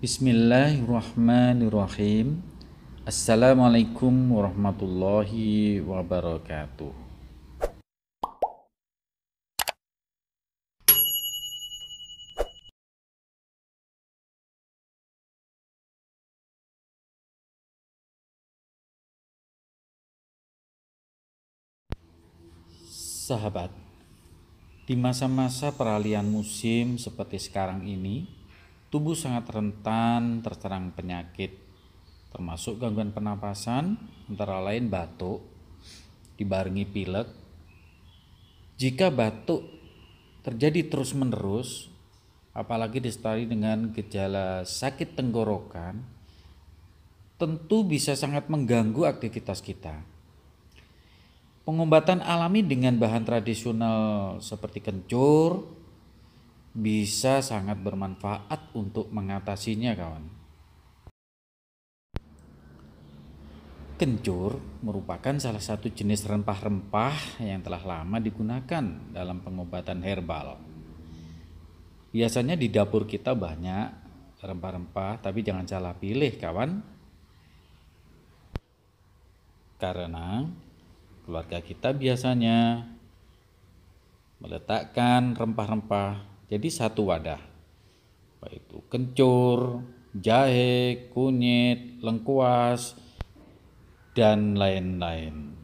Bismillahirrahmanirrahim. Assalamualaikum warahmatullahi wabarakatuh. Sahabat, di masa-masa peralihan musim seperti sekarang ini, tubuh sangat rentan terserang penyakit, termasuk gangguan pernapasan, antara lain batuk, dibarengi pilek. Jika batuk terjadi terus-menerus, apalagi disertai dengan gejala sakit tenggorokan, tentu bisa sangat mengganggu aktivitas kita. Pengobatan alami dengan bahan tradisional seperti kencur bisa sangat bermanfaat untuk mengatasinya, kawan. Kencur merupakan salah satu jenis rempah-rempah yang telah lama digunakan dalam pengobatan herbal. Biasanya di dapur kita banyak rempah-rempah, tapi jangan salah pilih, kawan. Karena keluarga kita biasanya meletakkan rempah-rempah jadi satu wadah, yaitu kencur, jahe, kunyit, lengkuas, dan lain-lain.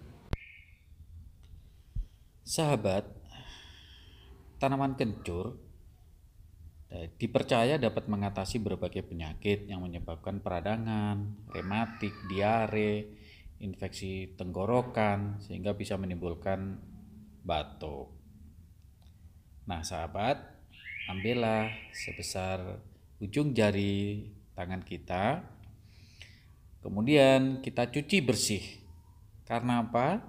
Sahabat, tanaman kencur dipercaya dapat mengatasi berbagai penyakit yang menyebabkan peradangan, rematik, diare, infeksi tenggorokan, sehingga bisa menimbulkan batuk. Nah sahabat, ambillah sebesar ujung jari tangan kita, kemudian kita cuci bersih. Karena apa?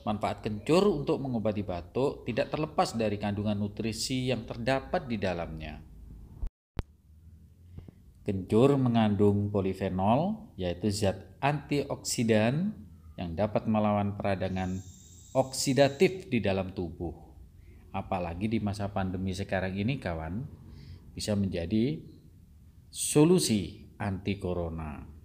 Manfaat kencur untuk mengobati batuk tidak terlepas dari kandungan nutrisi yang terdapat di dalamnya. Kencur mengandung polifenol, yaitu zat antioksidan yang dapat melawan peradangan oksidatif di dalam tubuh. Apalagi di masa pandemi sekarang ini, kawan, bisa menjadi solusi anti corona.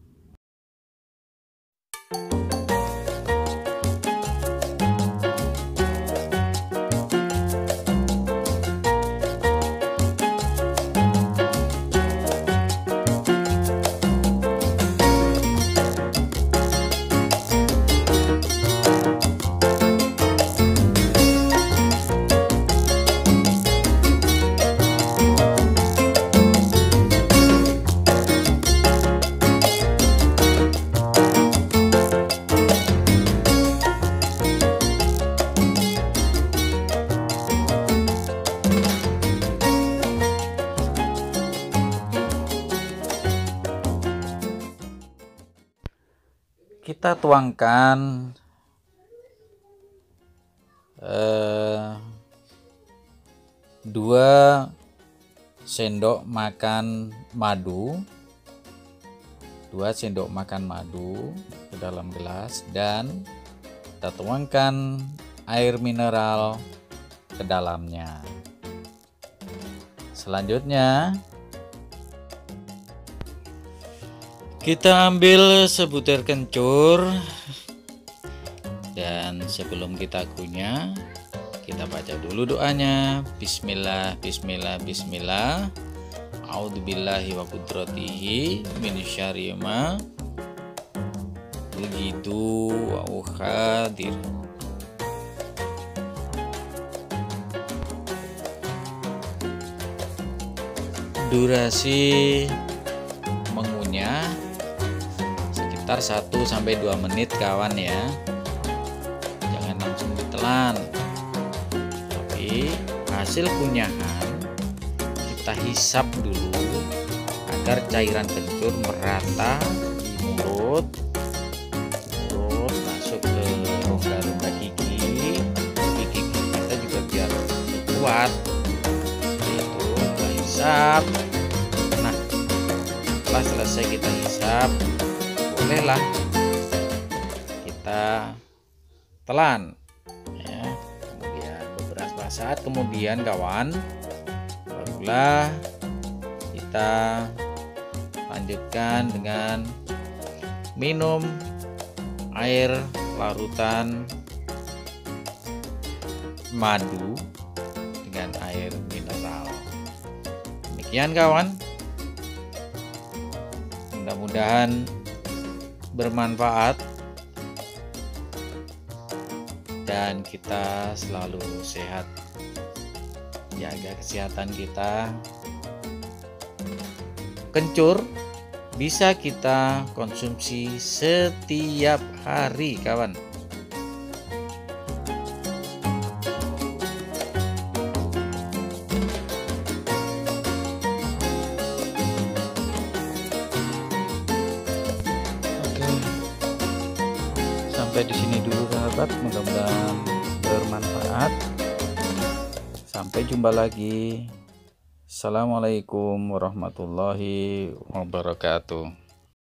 Kita tuangkan 2 sendok makan madu, 2 sendok makan madu ke dalam gelas, dan kita tuangkan air mineral ke dalamnya. Selanjutnya kita ambil sebutir kencur, dan sebelum kita kunyah, kita baca dulu doanya. Bismillah, bismillah, bismillah. A'udzubillahi wa qudratihi min syarri ma begitu wa hadir. Durasi mengunyah sekitar 1-2 menit, kawan ya. Jangan langsung ditelan. Tapi hasil kunyahan kita hisap dulu agar cairan kencur merata di mulut, masuk ke rongga-rongga gigi kita juga biar kuat. Itu kita hisap. Nah, setelah selesai kita hisap, bolehlah kita telan ya. Kemudian beberapa saat kemudian, kawan, barulah kita Lanjutkan dengan minum air larutan madu dengan air mineral. Demikian kawan, mudah-mudahan bermanfaat dan kita selalu sehat. Jaga kesehatan kita. Kencur bisa kita konsumsi setiap hari kawan. Oke, sampai di sini dulu sahabat, mudah-mudahan bermanfaat. Sampai jumpa lagi. Assalamualaikum warahmatullahi wabarakatuh.